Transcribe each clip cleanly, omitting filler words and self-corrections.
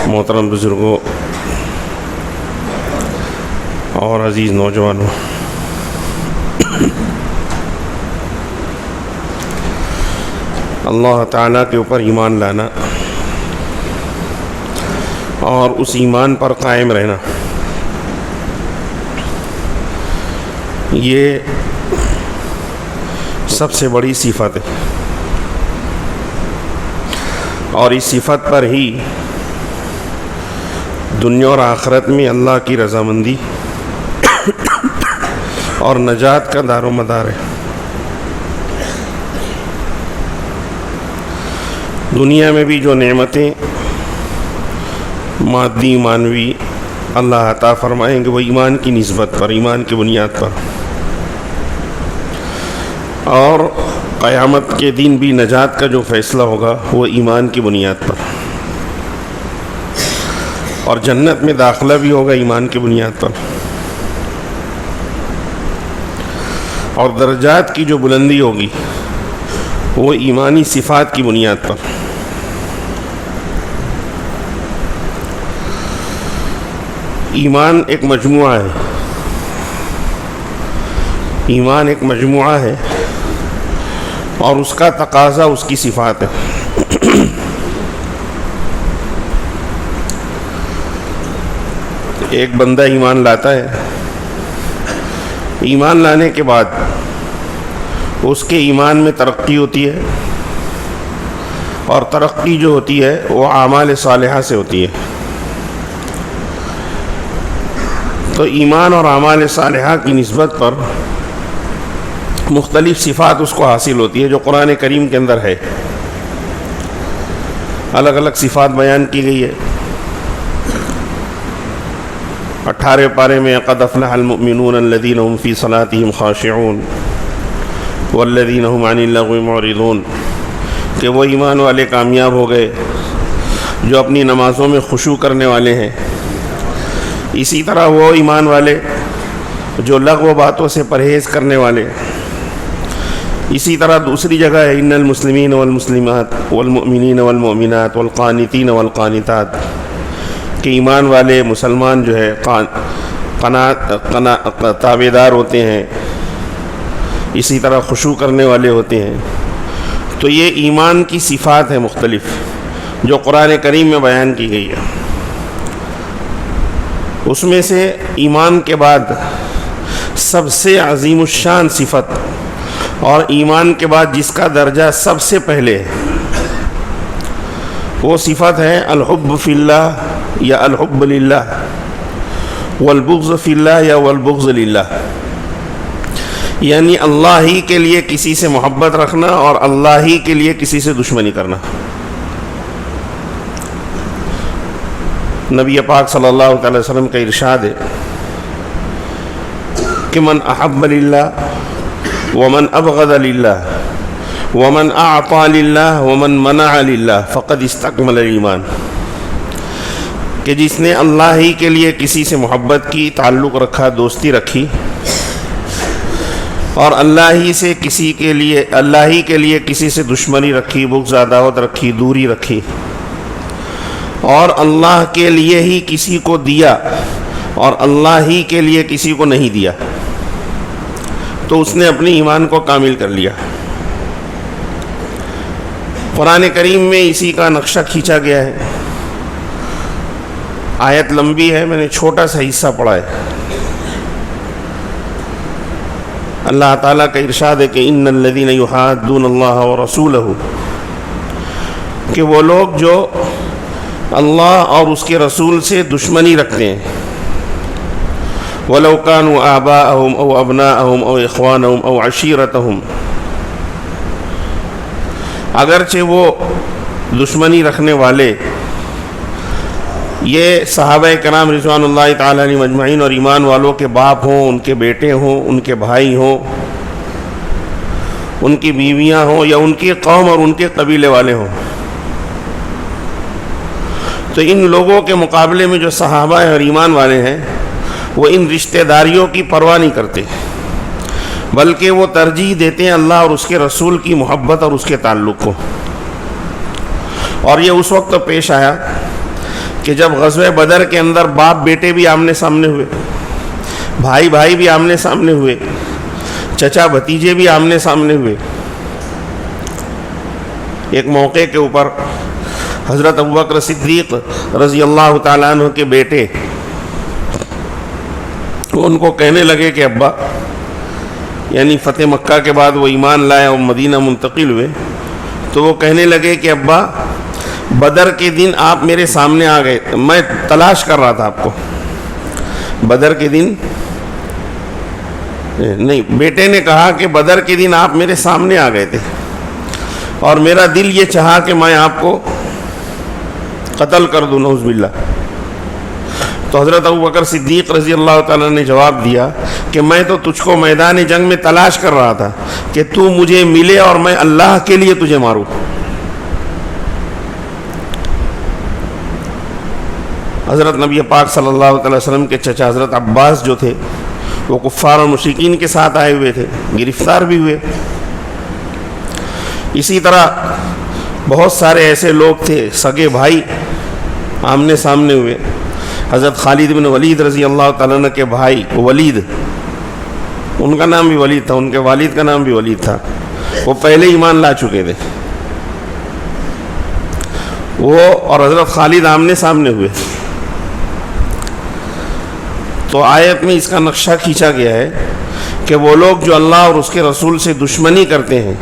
محترم بزرگوں اور عزیز نوجوانوں، اللہ تعالیٰ کے اوپر ایمان لانا اور اس ایمان پر قائم رہنا، یہ سب سے بڑی صفت ہے، اور اس صفت پر ہی دنیا اور آخرت میں اللہ کی رضامندی اور نجات کا دار و مدار ہے۔ دنیا میں بھی جو نعمتیں مادی معنوی اللہ عطا فرمائیں گے وہ ایمان کی نسبت پر، ایمان کی بنیاد پر، اور قیامت کے دن بھی نجات کا جو فیصلہ ہوگا وہ ایمان کی بنیاد پر، اور جنت میں داخلہ بھی ہوگا ایمان کی بنیاد پر، اور درجات کی جو بلندی ہوگی وہ ایمانی صفات کی بنیاد پر۔ ایمان ایک مجموعہ ہے، ایمان ایک مجموعہ ہے اور اس کا تقاضا اس کی صفات ہے۔ ایک بندہ ایمان لاتا ہے، ایمان لانے کے بعد اس کے ایمان میں ترقی ہوتی ہے، اور ترقی جو ہوتی ہے وہ اعمال صالحہ سے ہوتی ہے۔ تو ایمان اور اعمال صالحہ کی نسبت پر مختلف صفات اس کو حاصل ہوتی ہے جو قرآن کریم کے اندر ہے، الگ الگ صفات بیان کی گئی ہے۔ 18 پارے میں قد افلح المؤمنون الذین هم فی صلاتهم خاشعون والذین هم عن اللغو معرضون، کہ وہ ایمان والے کامیاب ہو گئے جو اپنی نمازوں میں خشوع کرنے والے ہیں۔ اسی طرح وہ ایمان والے جو لغو باتوں سے پرہیز کرنے والے۔ اسی طرح دوسری جگہ ہے ان المسلمین والمسلمات والمؤمنین والمؤمنات والقانتین والقانتات، کہ ایمان والے مسلمان جو ہے تابعدار ہوتے ہیں، اسی طرح خشوع کرنے والے ہوتے ہیں۔ تو یہ ایمان کی صفات ہیں مختلف جو قرآن کریم میں بیان کی گئی ہے۔ اس میں سے ایمان کے بعد سب سے عظیم الشان صفت اور ایمان کے بعد جس کا درجہ سب سے پہلے ہے وہ صفت ہے الحب فی اللہ یا الحب للہ، والبغض فی اللہ یا والبغض للہ، یعنی اللہ ہی کے لیے کسی سے محبت رکھنا اور اللہ ہی کے لیے کسی سے دشمنی کرنا۔ نبی پاک صلی اللہ علیہ وسلم کا ارشاد ہے کہ من احب للہ ومن ابغض للہ ومن اعطى للہ ومن منع للہ فقد استکمل الایمان، کہ جس نے اللہ ہی کے لیے کسی سے محبت کی، تعلق رکھا، دوستی رکھی، اور اللہ ہی کے لیے کسی سے دشمنی رکھی، بغض عداوت رکھی، دوری رکھی، اور اللہ کے لیے ہی کسی کو دیا اور اللہ ہی کے لیے کسی کو نہیں دیا، تو اس نے اپنے ایمان کو کامل کر لیا۔ قرآن کریم میں اسی کا نقشہ کھینچا گیا ہے۔ آیت لمبی ہے، میں نے چھوٹا سا حصہ پڑھا ہے۔ اللہ تعالیٰ کا ارشاد ہے کہ ان الذین یحادون اللہ ورسولہ، کہ وہ لوگ جو اللہ اور اس کے رسول سے دشمنی رکھتے ہیں، وَلَوْ كَانُوا آبَاءَهُمْ أَوْ أَبْنَاءَهُمْ أَوْ إِخْوَانَهُمْ أَوْ عَشِيرَتَهُمْ، اگرچہ وہ دشمنی رکھنے والے یہ صحابہ کرام رضوان اللہ تعالیٰ علیہم اجمعین اور ایمان والوں کے باپ ہوں، ان کے بیٹے ہوں، ان کے بھائی ہوں، ان کی بیویاں ہوں، یا ان کی قوم اور ان کے قبیلے والے ہوں، تو ان لوگوں کے مقابلے میں جو صحابہ اور ایمان والے ہیں وہ ان رشتہ داریوں کی پرواہ نہیں کرتے، بلکہ وہ ترجیح دیتے ہیں اللہ اور اس کے رسول کی محبت اور اس کے تعلق کو۔ اور یہ اس وقت پیش آیا کہ جب غزوہ بدر کے اندر باپ بیٹے بھی آمنے سامنے ہوئے، بھائی بھائی بھی آمنے سامنے ہوئے، چچا بھتیجے بھی آمنے سامنے ہوئے، ایک موقع کے اوپر حضرت ابوبکر صدیق رضی اللہ تعالیٰ عنہ کے بیٹے ان کو کہنے لگے کہ ابا، یعنی فتح مکہ کے بعد وہ ایمان لائے اور مدینہ منتقل ہوئے، تو وہ کہنے لگے کہ ابا بدر کے دن آپ میرے سامنے آ گئے، میں تلاش کر رہا تھا آپ کو، بدر کے دن نہیں، بیٹے نے کہا کہ بدر کے دن آپ میرے سامنے آ گئے تھے اور میرا دل یہ چاہا کہ میں آپ کو قتل کر دوں، نعوذ باللہ۔ تو حضرت ابوبکر صدیق رضی اللہ تعالیٰ نے جواب دیا کہ میں تو تجھ کو میدان جنگ میں تلاش کر رہا تھا کہ تو مجھے ملے اور میں اللہ کے لیے تجھے ماروں۔ حضرت نبی پاک صلی اللہ علیہ وسلم کے چچا حضرت عباس جو تھے وہ کفار اور مشرکین کے ساتھ آئے ہوئے تھے، گرفتار بھی ہوئے۔ اسی طرح بہت سارے ایسے لوگ تھے، سگے بھائی آمنے سامنے ہوئے۔ حضرت خالد بن ولید رضی اللہ تعالیٰ عنہ کے بھائی ولید، ان کا نام بھی ولید تھا، ان کے والد کا نام بھی ولید تھا، وہ پہلے ایمان لا چکے تھے، وہ اور حضرت خالد آمنے سامنے ہوئے۔ تو آیت میں اس کا نقشہ کھینچا گیا ہے کہ وہ لوگ جو اللہ اور اس کے رسول سے دشمنی کرتے ہیں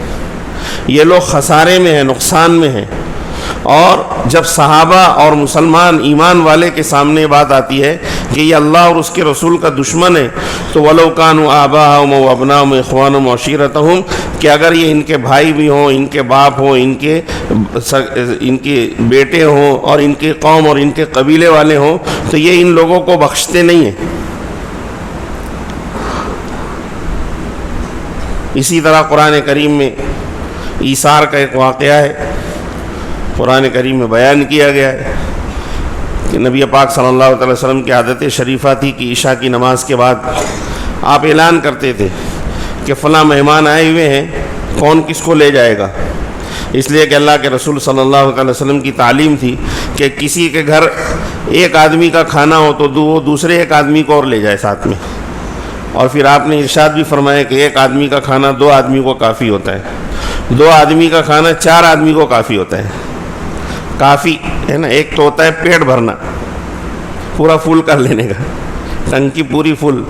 یہ لوگ خسارے میں ہیں، نقصان میں ہیں۔ اور جب صحابہ اور مسلمان ایمان والے کے سامنے بات آتی ہے کہ یہ اللہ اور اس کے رسول کا دشمن ہے، تو وَلَوْ كَانُوا آبَاءَهُمْ وَأَبْنَاءَهُمْ وَإِخْوَانَهُمْ وَعَشِيرَتَهُمْ، کہ اگر یہ ان کے بھائی بھی ہوں، ان کے باپ ہوں، ان کے بیٹے ہوں اور ان کے قوم اور ان کے قبیلے والے ہوں، تو یہ ان لوگوں کو بخشتے نہیں ہیں۔ اسی طرح قرآن کریم میں ایثار کا ایک واقعہ ہے، قرآن کریم میں بیان کیا گیا ہے کہ نبی پاک صلی اللہ علیہ وسلم کی عادت شریفہ تھی کہ عشاء کی نماز کے بعد آپ اعلان کرتے تھے کہ فلاں مہمان آئے ہوئے ہیں، کون کس کو لے جائے گا، اس لیے کہ اللہ کے رسول صلی اللہ علیہ وسلم کی تعلیم تھی کہ کسی کے گھر ایک آدمی کا کھانا ہو تو وہ دوسرے ایک آدمی کو اور لے جائے ساتھ میں، اور پھر آپ نے ارشاد بھی فرمایا کہ ایک آدمی کا کھانا 2 آدمی کو کافی ہوتا ہے، 2 آدمی کا کھانا 4 آدمی کو کافی ہوتا ہے۔ کافی ہے نا، ایک تو ہوتا ہے پیٹ بھرنا، پورا فل کر لینے کا، ٹنکی پوری فل،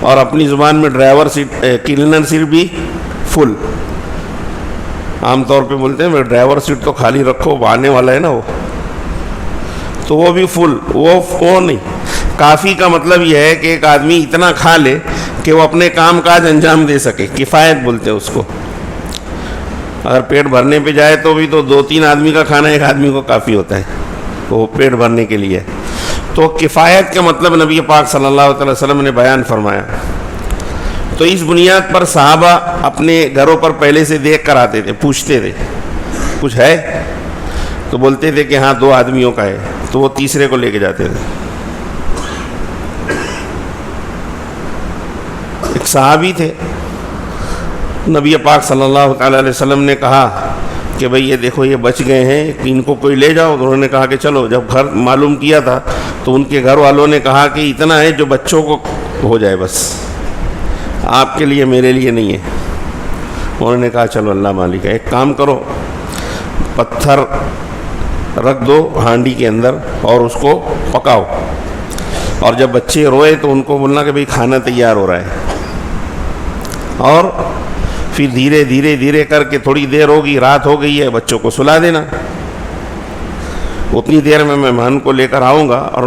اور اپنی زبان میں ڈرائیور سیٹ کلینر سیٹ بھی فل، عام طور پہ بولتے ہیں ڈرائیور سیٹ تو خالی رکھو، وہ آنے والا ہے نا، وہ تو وہ بھی فل، وہ نہیں۔ کافی کا مطلب یہ ہے کہ ایک آدمی اتنا کھا لے کہ وہ اپنے کام کاج انجام دے سکے، کفایت بولتے ہیں اس کو۔ اگر پیٹ بھرنے پہ جائے تو بھی تو 2-3 آدمی کا کھانا ایک آدمی کو کافی ہوتا ہے، وہ پیٹ بھرنے کے لیے۔ تو کفایت کا مطلب نبی پاک صلی اللہ علیہ وسلم نے بیان فرمایا۔ تو اس بنیاد پر صحابہ اپنے گھروں پر پہلے سے دیکھ کر آتے تھے، پوچھتے تھے کچھ ہے تو بولتے تھے کہ ہاں 2 آدمیوں کا ہے، تو وہ تیسرے کو لے کے جاتے تھے۔ ایک صحابی تھے، نبی پاک صلی اللہ تعالیٰ علیہ وسلم نے کہا کہ بھئی یہ دیکھو یہ بچ گئے ہیں، ان کو کوئی لے جاؤ۔ انہوں نے کہا کہ چلو۔ جب گھر معلوم کیا تھا تو ان کے گھر والوں نے کہا کہ اتنا ہے جو بچوں کو ہو جائے، بس آپ کے لیے، میرے لیے نہیں ہے۔ انہوں نے کہا چلو اللہ مالک ہے، ایک کام کرو، پتھر رکھ دو ہانڈی کے اندر اور اس کو پکاؤ، اور جب بچے روئے تو ان کو بولنا کہ بھئی کھانا تیار ہو رہا ہے، اور پھر دھیرے دھیرے دھیرے کر کے تھوڑی دیر ہوگی، رات ہو گئی ہے، بچوں کو سلا دینا، اتنی دیر میں مہمان کو لے کر آؤں گا، اور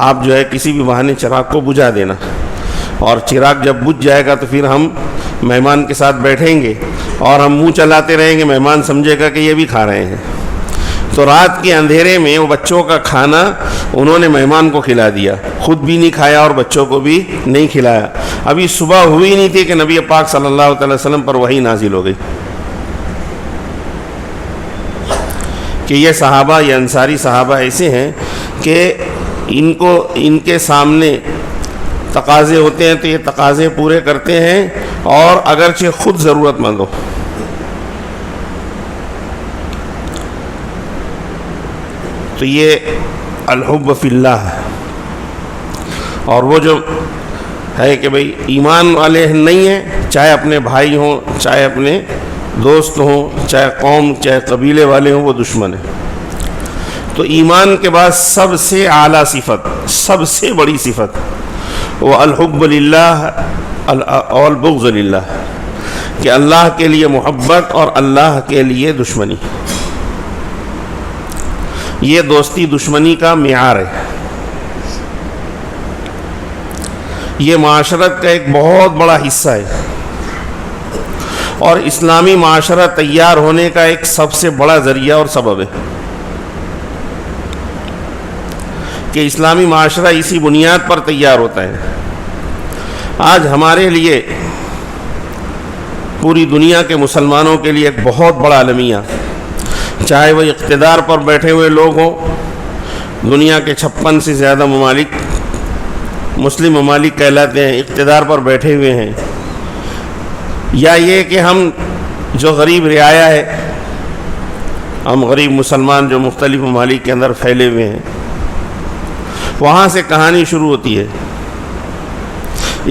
آپ جو ہے کسی بھی بہانے چراغ کو بجھا دینا، اور چراغ جب بجھ جائے گا تو پھر ہم مہمان کے ساتھ بیٹھیں گے اور ہم منہ چلاتے رہیں گے، مہمان سمجھے گا کہ یہ بھی کھا رہے ہیں۔ تو رات کے اندھیرے میں وہ بچوں کا کھانا انہوں نے مہمان کو کھلا دیا، خود بھی نہیں کھایا اور بچوں کو بھی نہیں کھلایا۔ ابھی صبح ہوئی نہیں تھی کہ نبی پاک صلی اللہ علیہ وسلم پر وحی نازل ہو گئی کہ یہ صحابہ، یہ انصاری صحابہ ایسے ہیں کہ ان کے سامنے تقاضے ہوتے ہیں تو یہ تقاضے پورے کرتے ہیں، اور اگرچہ خود ضرورت مند ہو۔ تو یہ الحب فی اللہ، اور وہ جو ہے کہ بھئی ایمان والے نہیں ہیں، چاہے اپنے بھائی ہوں، چاہے اپنے دوست ہوں، چاہے قوم، چاہے قبیلے والے ہوں، وہ دشمن ہیں۔ تو ایمان کے بعد سب سے اعلیٰ صفت، سب سے بڑی صفت وہ الحب للہ اور البغض للہ، کہ اللہ کے لیے محبت اور اللہ کے لیے دشمنی۔ یہ دوستی دشمنی کا معیار ہے۔ یہ معاشرت کا ایک بہت بڑا حصہ ہے، اور اسلامی معاشرہ تیار ہونے کا ایک سب سے بڑا ذریعہ اور سبب ہے کہ اسلامی معاشرہ اسی بنیاد پر تیار ہوتا ہے۔ آج ہمارے لیے، پوری دنیا کے مسلمانوں کے لیے ایک بہت بڑا المیہ، چاہے وہ اقتدار پر بیٹھے ہوئے لوگ ہوں، دنیا کے 56 سے زیادہ ممالک مسلم ممالک کہلاتے ہیں، اقتدار پر بیٹھے ہوئے ہیں، یا یہ کہ ہم جو غریب رعایا ہے، ہم غریب مسلمان جو مختلف ممالک کے اندر پھیلے ہوئے ہیں، وہاں سے کہانی شروع ہوتی ہے،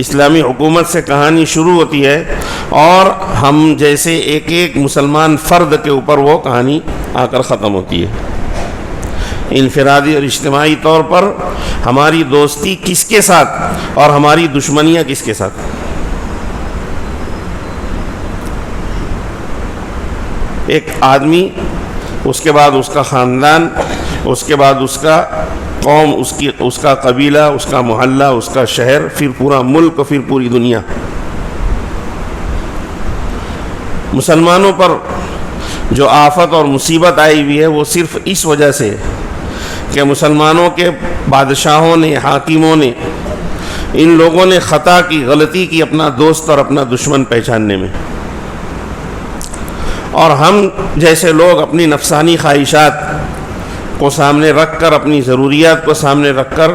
اسلامی حکومت سے کہانی شروع ہوتی ہے، اور ہم جیسے ایک ایک مسلمان فرد کے اوپر وہ کہانی آ کر ختم ہوتی ہے۔ انفرادی اور اجتماعی طور پر ہماری دوستی کس کے ساتھ اور ہماری دشمنیاں کس کے ساتھ۔ ایک آدمی، اس کے بعد اس کا خاندان، اس کے بعد اس کا قوم، اس کا قبیلہ، اس کا محلہ، اس کا شہر، پھر پورا ملک، پھر پوری دنیا۔ مسلمانوں پر جو آفت اور مصیبت آئی ہوئی ہے وہ صرف اس وجہ سے کہ مسلمانوں کے بادشاہوں نے، حاکموں نے، ان لوگوں نے خطا کی، غلطی کی اپنا دوست اور اپنا دشمن پہچاننے میں، اور ہم جیسے لوگ اپنی نفسانی خواہشات کو سامنے رکھ کر، اپنی ضروریات کو سامنے رکھ کر،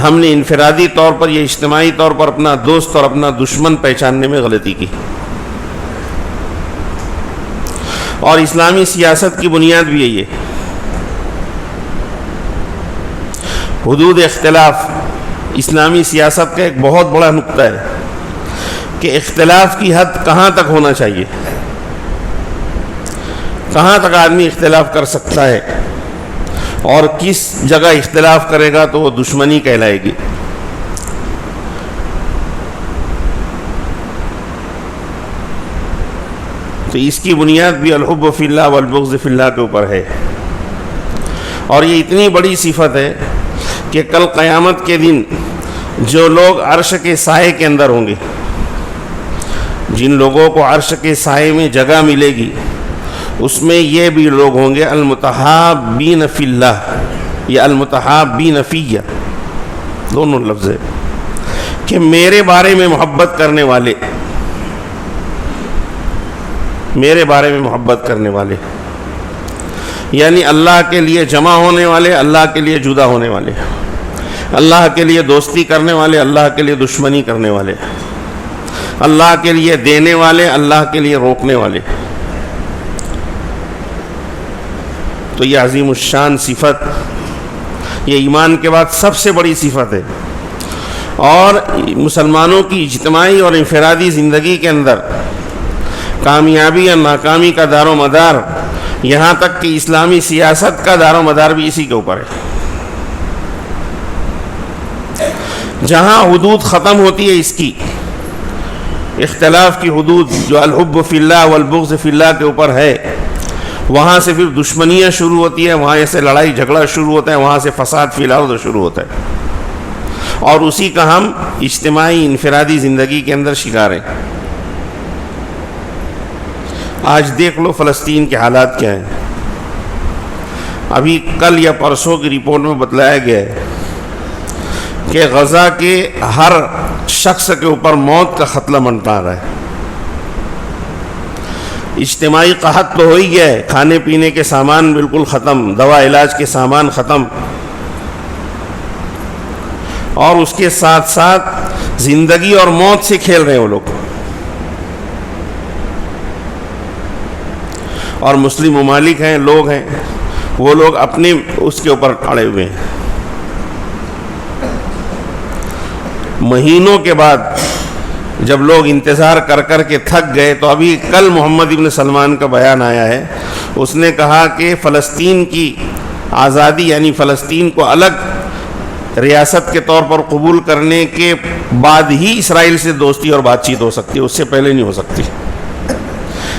ہم نے انفرادی طور پر یا اجتماعی طور پر اپنا دوست اور اپنا دشمن پہچاننے میں غلطی کی۔ اور اسلامی سیاست کی بنیاد بھی یہی ہے۔ حدود اختلاف اسلامی سیاست کا ایک بہت بڑا نقطہ ہے کہ اختلاف کی حد کہاں تک ہونا چاہیے، کہاں تک آدمی اختلاف کر سکتا ہے، اور کس جگہ اختلاف کرے گا تو وہ دشمنی کہلائے گی۔ تو اس کی بنیاد بھی الحب فی اللہ والبغض فی اللہ کے اوپر ہے، اور یہ اتنی بڑی صفت ہے کہ کل قیامت کے دن جو لوگ عرش کے سائے کے اندر ہوں گے، جن لوگوں کو عرش کے سائے میں جگہ ملے گی، اس میں یہ بھی لوگ ہوں گے المتحابین فی اللہ یا المتحابین فیہ، دونوں لفظ ہے کہ میرے بارے میں محبت کرنے والے، میرے بارے میں محبت کرنے والے، یعنی اللہ کے لیے جمع ہونے والے، اللہ کے لیے جدا ہونے والے، اللہ کے لیے دوستی کرنے والے، اللہ کے لیے دشمنی کرنے والے، اللہ کے لیے دینے والے، اللہ کے لیے روکنے والے۔ تو یہ عظیم الشان صفت، یہ ایمان کے بعد سب سے بڑی صفت ہے، اور مسلمانوں کی اجتماعی اور انفرادی زندگی کے اندر کامیابی یا ناکامی کا دار و مدار، یہاں تک کہ اسلامی سیاست کا دار و مدار بھی اسی کے اوپر ہے۔ جہاں حدود ختم ہوتی ہے اس کی، اختلاف کی حدود جو الحب فی اللہ والبغض فی اللہ کے اوپر ہے، وہاں سے پھر دشمنیاں شروع ہوتی ہے، وہاں سے لڑائی جھگڑا شروع ہوتا ہے، وہاں سے فساد فی الارض شروع ہوتا ہے، اور اسی کا ہم اجتماعی انفرادی زندگی کے اندر شکار ہیں۔ آج دیکھ لو فلسطین کے حالات کیا ہیں۔ ابھی کل یا پرسوں کی رپورٹ میں بتلایا گیا ہے کہ غزہ کے ہر شخص کے اوپر موت کا خطرہ منڈرا رہا ہے۔ اجتماعی قحط تو ہو ہی گیا ہے، کھانے پینے کے سامان بالکل ختم، دوا علاج کے سامان ختم، اور اس کے ساتھ ساتھ زندگی اور موت سے کھیل رہے ہیں وہ لوگ، اور مسلم ممالک ہیں، لوگ ہیں، وہ لوگ اپنے اس کے اوپر اڑے ہوئے ہیں۔ مہینوں کے بعد جب لوگ انتظار کر کر کے تھک گئے، تو ابھی کل محمد ابن سلمان کا بیان آیا ہے، اس نے کہا کہ فلسطین کی آزادی یعنی فلسطین کو الگ ریاست کے طور پر قبول کرنے کے بعد ہی اسرائیل سے دوستی اور بات چیت ہو سکتی ہے، اس سے پہلے نہیں ہو سکتی۔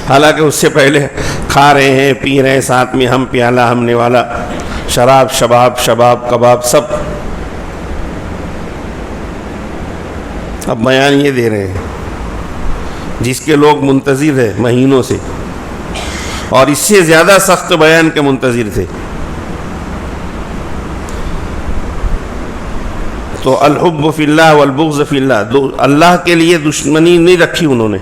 حالانکہ اس سے پہلے کھا رہے ہیں، پی رہے ہیں، ساتھ میں ہم پیالہ ہم نوالا، شراب شباب کباب سب۔ اب بیان یہ دے رہے ہیں جس کے لوگ منتظر ہیں مہینوں سے، اور اس سے زیادہ سخت بیان کے منتظر تھے۔ تو الحب فی اللہ والبغض فی اللہ، اللہ کے لیے دشمنی نہیں رکھی انہوں نے۔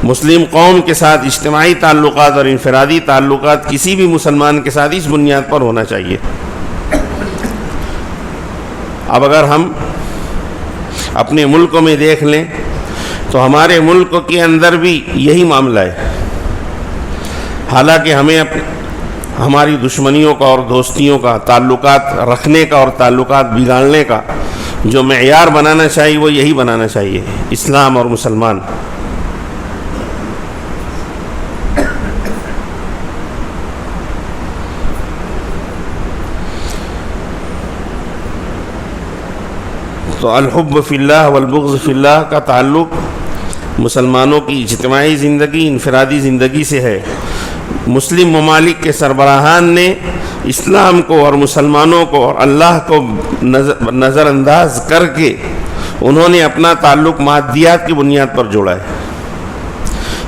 مسلم قوم کے ساتھ اجتماعی تعلقات اور انفرادی تعلقات کسی بھی مسلمان کے ساتھ اس بنیاد پر ہونا چاہیے۔ اب اگر ہم اپنے ملک میں دیکھ لیں تو ہمارے ملک کے اندر بھی یہی معاملہ ہے۔ حالانکہ ہمیں ہماری دشمنیوں کا اور دوستیوں کا، تعلقات رکھنے کا اور تعلقات بگاڑنے کا جو معیار بنانا چاہیے وہ یہی بنانا چاہیے، اسلام اور مسلمان۔ تو الحب فی اللہ والبغض فی اللہ کا تعلق مسلمانوں کی اجتماعی زندگی، انفرادی زندگی سے ہے۔ مسلم ممالک کے سربراہان نے اسلام کو اور مسلمانوں کو اور اللہ کو نظر انداز کر کے انہوں نے اپنا تعلق مادیات کی بنیاد پر جوڑا ہے۔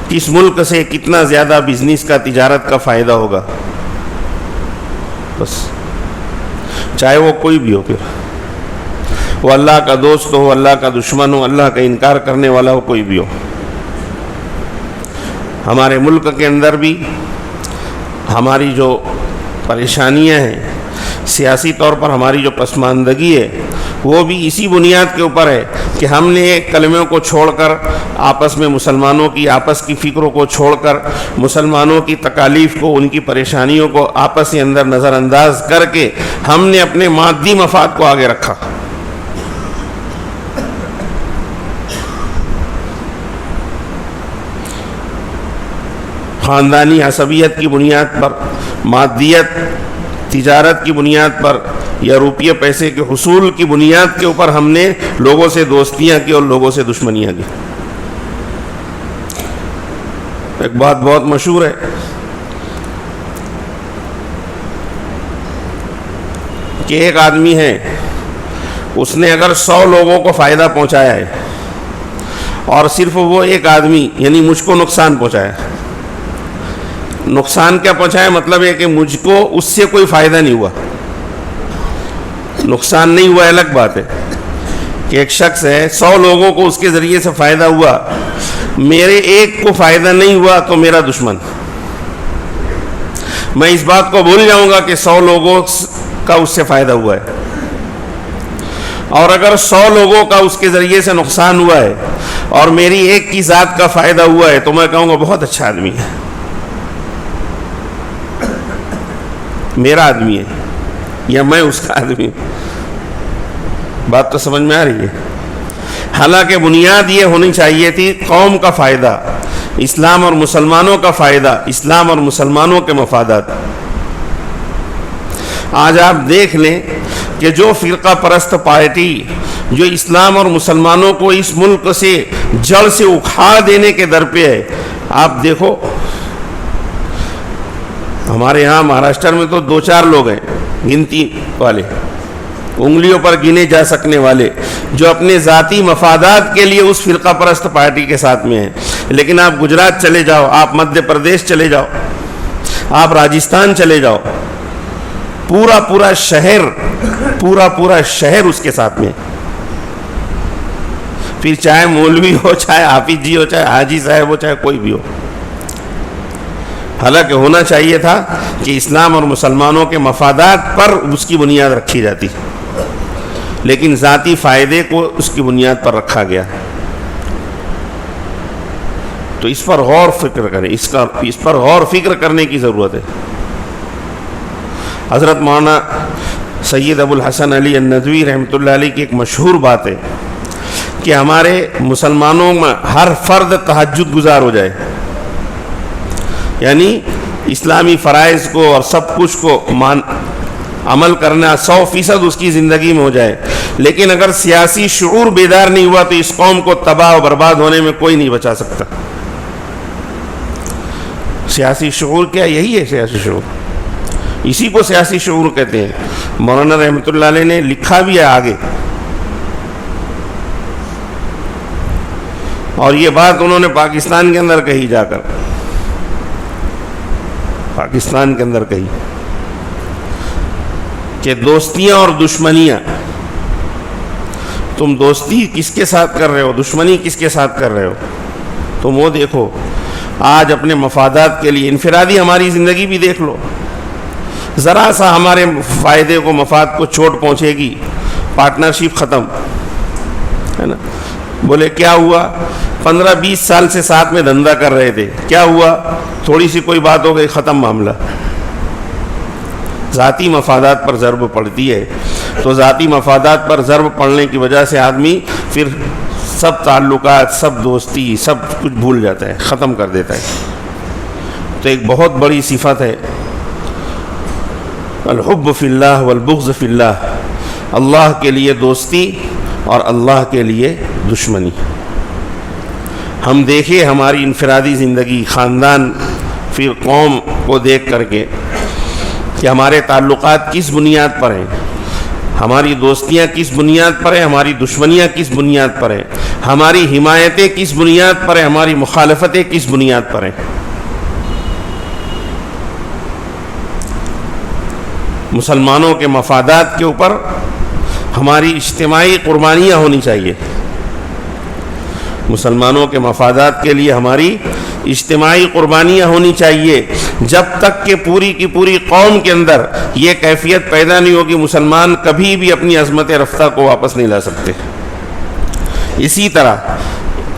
کس ملک سے کتنا زیادہ بزنس کا، تجارت کا فائدہ ہوگا، بس، چاہے وہ کوئی بھی ہو، پھر وہ اللہ کا دوست ہو، اللہ کا دشمن ہو، اللہ کا انکار کرنے والا ہو، کوئی بھی ہو۔ ہمارے ملک کے اندر بھی ہماری جو پریشانیاں ہیں، سیاسی طور پر ہماری جو پسماندگی ہے، وہ بھی اسی بنیاد کے اوپر ہے کہ ہم نے کلموں کو چھوڑ کر، آپس میں مسلمانوں کی آپس کی فکروں کو چھوڑ کر، مسلمانوں کی تکالیف کو، ان کی پریشانیوں کو آپس کے اندر نظر انداز کر کے ہم نے اپنے مادی مفاد کو آگے رکھا۔ خاندانی عصبیت کی بنیاد پر، مادیت، تجارت کی بنیاد پر، یا روپیے پیسے کے حصول کی بنیاد کے اوپر ہم نے لوگوں سے دوستیاں کی اور لوگوں سے دشمنیاں کی۔ ایک بات بہت مشہور ہے کہ ایک آدمی ہے، اس نے اگر 100 لوگوں کو فائدہ پہنچایا ہے اور صرف وہ ایک آدمی یعنی مجھ کو نقصان پہنچایا۔ نقصان کیا پہنچایا؟ مطلب ہے کہ مجھ کو اس سے کوئی فائدہ نہیں ہوا، نقصان نہیں ہوا، الگ بات ہے کہ ایک شخص ہے 100 لوگوں کو اس کے ذریعے سے فائدہ ہوا، میرے ایک کو فائدہ نہیں ہوا تو میرا دشمن۔ میں اس بات کو بھول جاؤں گا کہ 100 لوگوں کا اس سے فائدہ ہوا ہے، اور اگر 100 لوگوں کا اس کے ذریعے سے نقصان ہوا ہے اور میری ایک کی ذات کا فائدہ ہوا ہے تو میں کہوں گا بہت اچھا آدمی ہے، میرا آدمی ہے یا میں اس کا آدمی ہوں۔ بات تو سمجھ میں آ رہی ہے؟ حالانکہ بنیاد یہ ہونی چاہیے تھی قوم کا فائدہ، اسلام اور مسلمانوں کا فائدہ، اسلام اور مسلمانوں کے مفادات۔ آج آپ دیکھ لیں کہ جو فرقہ پرست پارٹی جو اسلام اور مسلمانوں کو اس ملک سے جڑ سے اکھاڑ دینے کے در پہ ہے، آپ دیکھو ہمارے یہاں مہاراشٹر میں تو 2-4 لوگ ہیں گنتی والے، انگلیوں پر گنے جا سکنے والے، جو اپنے ذاتی مفادات کے لیے اس فرقہ پرست پارٹی کے ساتھ میں ہیں۔ لیکن آپ گجرات چلے جاؤ، آپ مدھیہ پردیش چلے جاؤ، آپ راجستھان چلے جاؤ، پورا شہر اس کے ساتھ میں، پھر چاہے مولوی ہو، چاہے حافظ جی ہو، چاہے حاجی صاحب ہو، چاہے کوئی بھی ہو۔ حالانکہ ہونا چاہیے تھا کہ اسلام اور مسلمانوں کے مفادات پر اس کی بنیاد رکھی جاتی، لیکن ذاتی فائدے کو اس کی بنیاد پر رکھا گیا۔ تو اس پر غور فکر کریں، اس پر غور فکر کرنے کی ضرورت ہے۔ حضرت مولانا سید ابو الحسن علی الندوی رحمۃ اللہ علیہ کی ایک مشہور بات ہے کہ ہمارے مسلمانوں میں ہر فرد تہجد گزار ہو جائے، یعنی اسلامی فرائض کو اور سب کچھ کو عمل کرنا 100% اس کی زندگی میں ہو جائے، لیکن اگر سیاسی شعور بیدار نہیں ہوا تو اس قوم کو تباہ و برباد ہونے میں کوئی نہیں بچا سکتا۔ سیاسی شعور کیا؟ یہی ہے سیاسی شعور، اسی کو سیاسی شعور کہتے ہیں۔ مولانا رحمۃ اللہ علیہ نے لکھا بھی ہے آگے، اور یہ بات انہوں نے پاکستان کے اندر کہی، جا کر پاکستان کے اندر کہی کہ دوستیاں اور دشمنیاں، تم دوستی کس کے ساتھ کر رہے ہو، دشمنی کس کے ساتھ کر رہے ہو؟ تم وہ دیکھو، آج اپنے مفادات کے لیے انفرادی ہماری زندگی بھی دیکھ لو، ذرا سا ہمارے فائدے کو مفاد کو چوٹ پہنچے گی، پارٹنرشپ ختم، ہے نا؟ بولے کیا ہوا؟ 15-20 سال سے ساتھ میں دھندا کر رہے تھے، کیا ہوا؟ تھوڑی سی کوئی بات ہو گئی، ختم معاملہ۔ ذاتی مفادات پر ضرب پڑتی ہے، تو ذاتی مفادات پر ضرب پڑنے کی وجہ سے آدمی پھر سب تعلقات، سب دوستی، سب کچھ بھول جاتا ہے، ختم کر دیتا ہے۔ تو ایک بہت بڑی صفت ہے الحب فی اللہ والبغض فی اللہ، اللہ کے لیے دوستی اور اللہ کے لیے دشمنی۔ ہم دیکھیں ہماری انفرادی زندگی، خاندان، پھر قوم کو دیکھ کر کے کہ ہمارے تعلقات کس بنیاد پر ہیں، ہماری دوستیاں کس بنیاد پر ہیں، ہماری دشمنیاں کس بنیاد پر ہیں، ہماری حمایتیں کس بنیاد پر ہیں، ہماری مخالفتیں کس بنیاد پر ہیں۔ مسلمانوں کے مفادات کے اوپر ہماری اجتماعی قربانیاں ہونی چاہیے، مسلمانوں کے مفادات کے لیے ہماری اجتماعی قربانیاں ہونی چاہیے، جب تک کہ پوری کی پوری قوم کے اندر یہ کیفیت پیدا نہیں ہوگی، مسلمان کبھی بھی اپنی عظمت رفتہ کو واپس نہیں لا سکتے۔ اسی طرح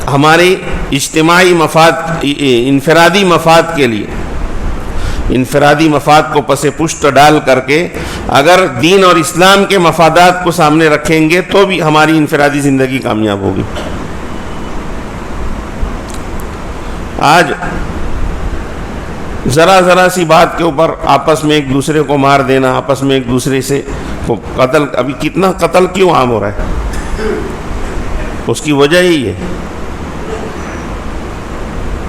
ہمارے اجتماعی مفاد، انفرادی مفاد کے لیے، انفرادی مفاد کو پس پشت ڈال کر کے اگر دین اور اسلام کے مفادات کو سامنے رکھیں گے تو بھی ہماری انفرادی زندگی کامیاب ہوگی۔ آج ذرا سی بات کے اوپر آپس میں ایک دوسرے کو مار دینا، آپس میں ایک دوسرے سے قتل، ابھی کتنا قتل کیوں عام ہو رہا ہے؟ اس کی وجہ یہی ہے،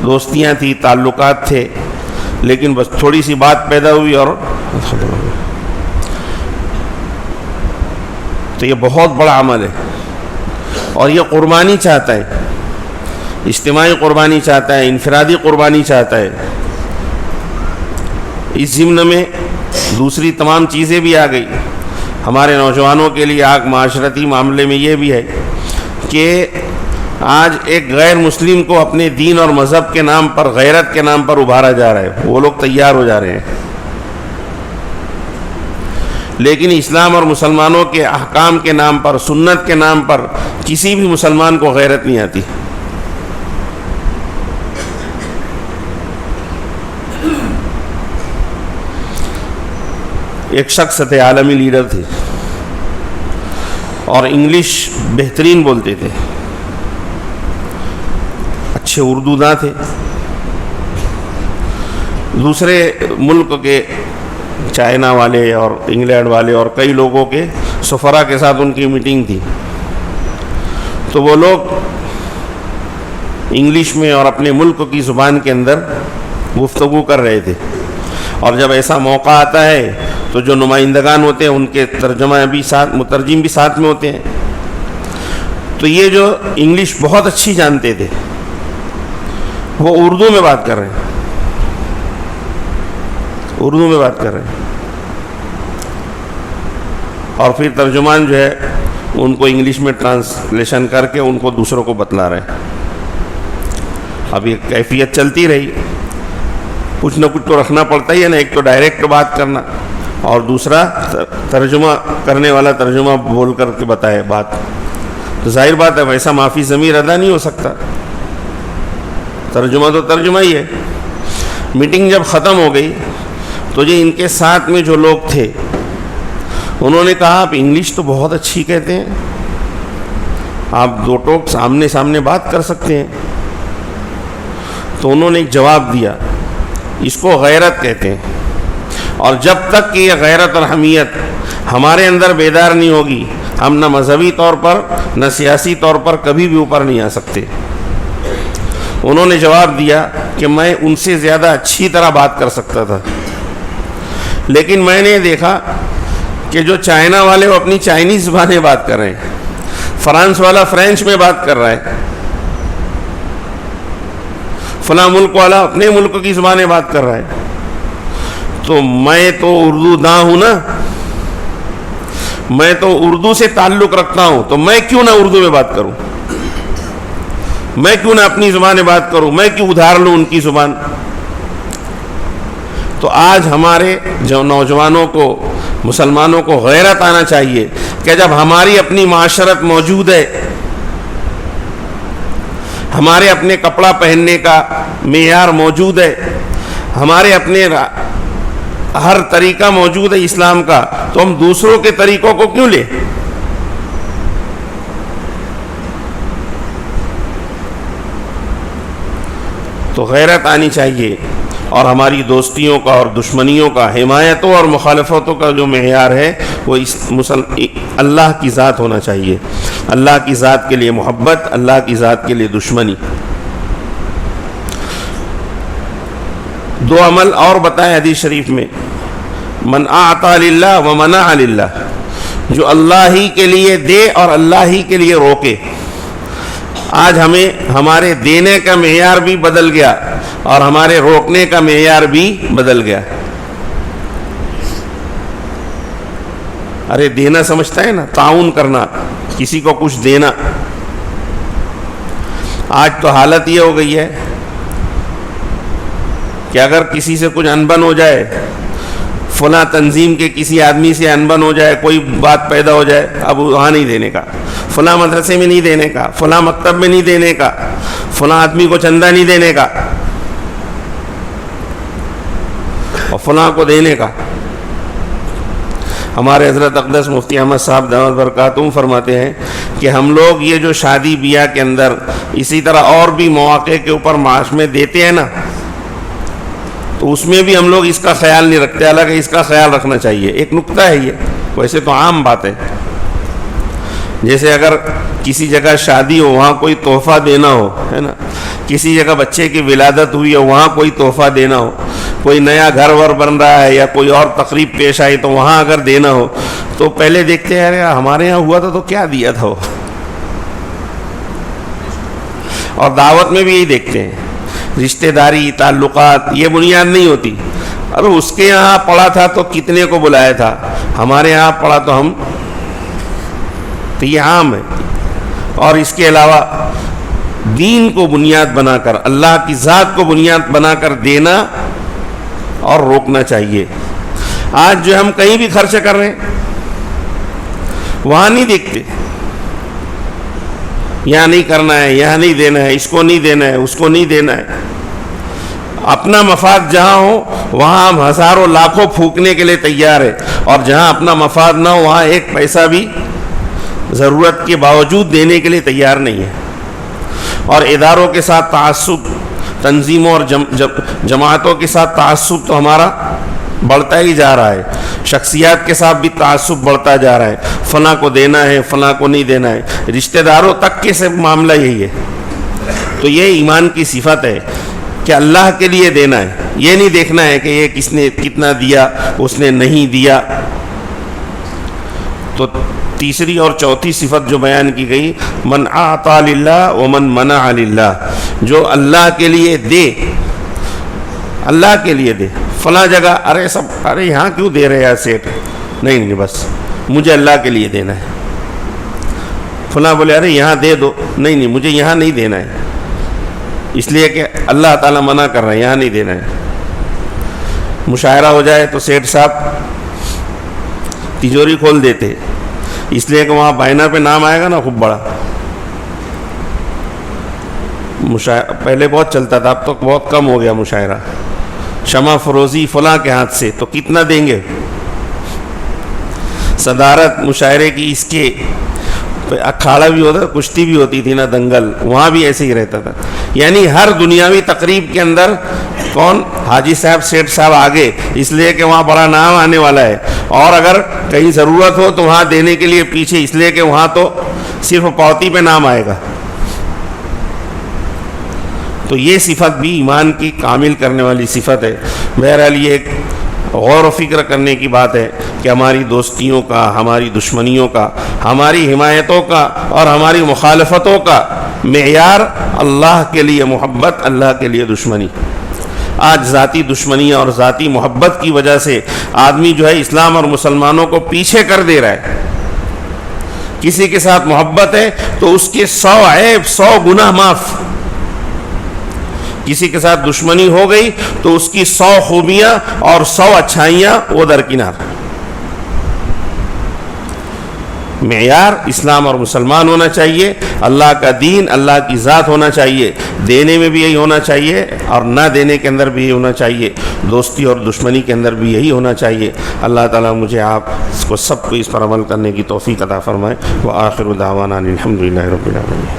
دوستیاں تھی، تعلقات تھے، لیکن بس تھوڑی سی بات پیدا ہوئی اور ختم ہو گئی۔ تو یہ بہت بڑا عمل ہے، اور یہ قربانی چاہتا ہے، اجتماعی قربانی چاہتا ہے، انفرادی قربانی چاہتا ہے۔ اس ضمن میں دوسری تمام چیزیں بھی آ گئی ہمارے نوجوانوں کے لیے۔ آج معاشرتی معاملے میں یہ بھی ہے کہ آج ایک غیر مسلم کو اپنے دین اور مذہب کے نام پر، غیرت کے نام پر ابھارا جا رہا ہے، وہ لوگ تیار ہو جا رہے ہیں، لیکن اسلام اور مسلمانوں کے احکام کے نام پر، سنت کے نام پر کسی بھی مسلمان کو غیرت نہیں آتی۔ ایک شخص تھے، عالمی لیڈر تھے، اور انگلش بہترین بولتے تھے، اچھے اردو داں تھے۔ دوسرے ملک کے چائنا والے اور انگلینڈ والے اور کئی لوگوں کے سفراء کے ساتھ ان کی میٹنگ تھی، تو وہ لوگ انگلش میں اور اپنے ملک کی زبان کے اندر گفتگو کر رہے تھے، اور جب ایسا موقع آتا ہے تو جو نمائندگان ہوتے ہیں ان کے ترجمہ بھی ساتھ، مترجم بھی ساتھ میں ہوتے ہیں۔ تو یہ جو انگلش بہت اچھی جانتے تھے وہ اردو میں بات کر رہے ہیں، اردو میں بات کر رہے ہیں، اور پھر ترجمان جو ہے ان کو انگلش میں ٹرانسلیشن کر کے ان کو دوسروں کو بتلا رہے ہیں۔ اب یہ کیفیت چلتی رہی، کچھ نہ کچھ تو رکھنا پڑتا ہی ہے نا، ایک تو ڈائریکٹ بات کرنا اور دوسرا ترجمہ کرنے والا ترجمہ بول کر کے بتائے بات، تو ظاہر بات ہے ویسا معافی ضمیر ادا نہیں ہو سکتا، ترجمہ تو ترجمہ ہی ہے۔ میٹنگ جب ختم ہو گئی تو یہ ان کے ساتھ میں جو لوگ تھے انہوں نے کہا آپ انگلش تو بہت اچھی کہتے ہیں، آپ دو ٹوک سامنے سامنے بات کر سکتے ہیں. تو انہوں نے ایک جواب دیا، اس کو غیرت کہتے ہیں، اور جب تک کہ یہ غیرت اور حمیت ہمارے اندر بیدار نہیں ہوگی، ہم نہ مذہبی طور پر نہ سیاسی طور پر کبھی بھی اوپر نہیں آ سکتے. انہوں نے جواب دیا کہ میں ان سے زیادہ اچھی طرح بات کر سکتا تھا، لیکن میں نے دیکھا کہ جو چائنا والے وہ اپنی چائنیز زبان میں بات کر رہے ہیں، فرانس والا فرینچ میں بات کر رہا ہے، فلاں ملک والا اپنے ملک کی زبان میں بات کر رہا ہے. تو میں تو اردو داں ہوں نا، میں تو اردو سے تعلق رکھتا ہوں، تو میں کیوں نہ اردو میں بات کروں، میں کیوں نہ اپنی زبان میں بات کروں، میں کیوں ادھار لوں ان کی زبان. تو آج ہمارے جو نوجوانوں کو، مسلمانوں کو غیرت آنا چاہیے کہ جب ہماری اپنی معاشرت موجود ہے، ہمارے اپنے کپڑا پہننے کا معیار موجود ہے، ہمارے اپنے ہر طریقہ موجود ہے اسلام کا، تو ہم دوسروں کے طریقوں کو کیوں لیں؟ تو غیرت آنی چاہیے، اور ہماری دوستیوں کا اور دشمنیوں کا، حمایتوں اور مخالفتوں کا جو معیار ہے وہ اللہ کی ذات ہونا چاہیے. اللہ کی ذات کے لیے محبت، اللہ کی ذات کے لیے دشمنی. دو عمل اور بتائے حدیث شریف میں، من اعطى للہ ومنع للہ، جو اللہ ہی کے لیے دے اور اللہ ہی کے لیے روکے. آج ہمیں ہمارے دینے کا معیار بھی بدل گیا اور ہمارے روکنے کا معیار بھی بدل گیا. ارے دینا سمجھتا ہے نا، تعاون کرنا، کسی کو کچھ دینا. آج تو حالت یہ ہو گئی ہے کہ اگر کسی سے کچھ انبن ہو جائے، فلاں تنظیم کے کسی آدمی سے انبن ہو جائے، کوئی بات پیدا ہو جائے، اب وہاں نہیں دینے کا، فلاں مدرسے میں نہیں دینے کا، فلاں مکتب میں نہیں دینے کا، فلاں آدمی کو چندہ نہیں دینے کا، اور فلاں کو دینے کا. ہمارے حضرت اقدس مفتی احمد صاحب دامت برکاتہم فرماتے ہیں کہ ہم لوگ یہ جو شادی بیاہ کے اندر اسی طرح اور بھی مواقع کے اوپر معاش میں دیتے ہیں نا، تو اس میں بھی ہم لوگ اس کا خیال نہیں رکھتے، حالانکہ اس کا خیال رکھنا چاہیے. ایک نکتہ ہے یہ، ویسے تو عام بات ہے. جیسے اگر کسی جگہ شادی ہو، وہاں کوئی تحفہ دینا ہو، ہے نا، کسی جگہ بچے کی ولادت ہوئی ہے، وہاں کوئی تحفہ دینا ہو، کوئی نیا گھر ور بن رہا ہے یا کوئی اور تقریب پیش آئی تو وہاں اگر دینا ہو، تو پہلے دیکھتے ہیں ارے ہمارے یہاں ہوا تھا تو کیا دیا تھا وہ. اور دعوت میں بھی یہی دیکھتے ہیں، رشتہ داری، تعلقات، یہ بنیاد نہیں ہوتی. ارے اس کے یہاں پڑا تھا تو کتنے کو بلایا تھا، ہمارے یہاں پڑا تو ہم، تو یہ عام ہے. اور اس کے علاوہ دین کو بنیاد بنا کر، اللہ کی ذات کو بنیاد بنا کر دینا اور روکنا چاہیے. آج جو ہم کہیں بھی خرچ کر رہے ہیں، وہاں نہیں دیکھتے، یہاں نہیں کرنا ہے، یہاں نہیں دینا ہے، اس کو نہیں دینا ہے، اس کو نہیں دینا ہے. اپنا مفاد جہاں ہو وہاں ہم ہزاروں لاکھوں پھونکنے کے لیے تیار ہے، اور جہاں اپنا مفاد نہ ہو وہاں ایک پیسہ بھی ضرورت کے باوجود دینے کے لیے تیار نہیں ہے. اور اداروں کے ساتھ تعصب، تنظیموں اور جماعتوں کے ساتھ تعصب تو ہمارا بڑھتا ہی جا رہا ہے. شخصیات کے ساتھ بھی تعصب بڑھتا جا رہا ہے، فلاں کو دینا ہے، فلاں کو نہیں دینا ہے. رشتہ داروں تک کے سے معاملہ یہی ہے. تو یہ ایمان کی صفت ہے کہ اللہ کے لیے دینا ہے، یہ نہیں دیکھنا ہے کہ یہ کس نے کتنا دیا، اس نے نہیں دیا. تو تیسری اور چوتھی صفت جو بیان کی گئی، من اعطى للہ ومن منع للہ، جو اللہ کے لیے دے، اللہ کے لیے دے. فلاں جگہ ارے یہاں کیوں دے رہے ہیں سیٹ، نہیں بس مجھے اللہ کے لیے دینا ہے. فلاں بولے ارے یہاں دے دو، نہیں مجھے یہاں نہیں دینا ہے، اس لیے کہ اللہ تعالیٰ منع کر رہے ہیں، یہاں نہیں دینا ہے. مشاعرہ ہو جائے تو سیٹ صاحب تجوری کھول دیتے، اس لیے کہ وہاں بائنر پہ نام آئے گا نا خوب بڑا. پہلے بہت چلتا تھا، اب تو بہت کم ہو گیا مشاعرہ. شمع فروزی فلاں کے ہاتھ سے، تو کتنا دیں گے؟ صدارت مشاعرے کی اس کے اکھاڑا بھی ہوتا، کشتی بھی ہوتی تھی نا، دنگل، وہاں بھی ایسے ہی رہتا تھا. یعنی ہر دنیاوی تقریب کے اندر کون؟ حاجی صاحب، سیٹھ صاحب آگے، اس لیے کہ وہاں بڑا نام آنے والا ہے. اور اگر کہیں ضرورت ہو تو وہاں دینے کے لیے پیچھے، اس لیے کہ وہاں تو صرف پوتی پہ نام آئے گا. تو یہ صفت بھی ایمان کی کامل کرنے والی صفت ہے. بہرحال یہ ایک غور و فکر کرنے کی بات ہے کہ ہماری دوستیوں کا، ہماری دشمنیوں کا، ہماری حمایتوں کا اور ہماری مخالفتوں کا معیار اللہ کے لیے محبت، اللہ کے لیے دشمنی. آج ذاتی دشمنیاں اور ذاتی محبت کی وجہ سے آدمی جو ہے اسلام اور مسلمانوں کو پیچھے کر دے رہا ہے. کسی کے ساتھ محبت ہے تو اس کے 100 عیب، 100 گناہ معاف. کسی کے ساتھ دشمنی ہو گئی تو اس کی 100 خوبیاں اور 100 اچھائیاں وہ درکنار. معیار اسلام اور مسلمان ہونا چاہیے، اللہ کا دین، اللہ کی ذات ہونا چاہیے. دینے میں بھی یہی ہونا چاہیے اور نہ دینے کے اندر بھی یہی ہونا چاہیے. دوستی اور دشمنی کے اندر بھی یہی ہونا چاہیے. اللہ تعالیٰ مجھے آپ کو سب کو اس پر عمل کرنے کی توفیق عطا فرمائے. وآخر دعوانا الحمدللہ رب العالمین.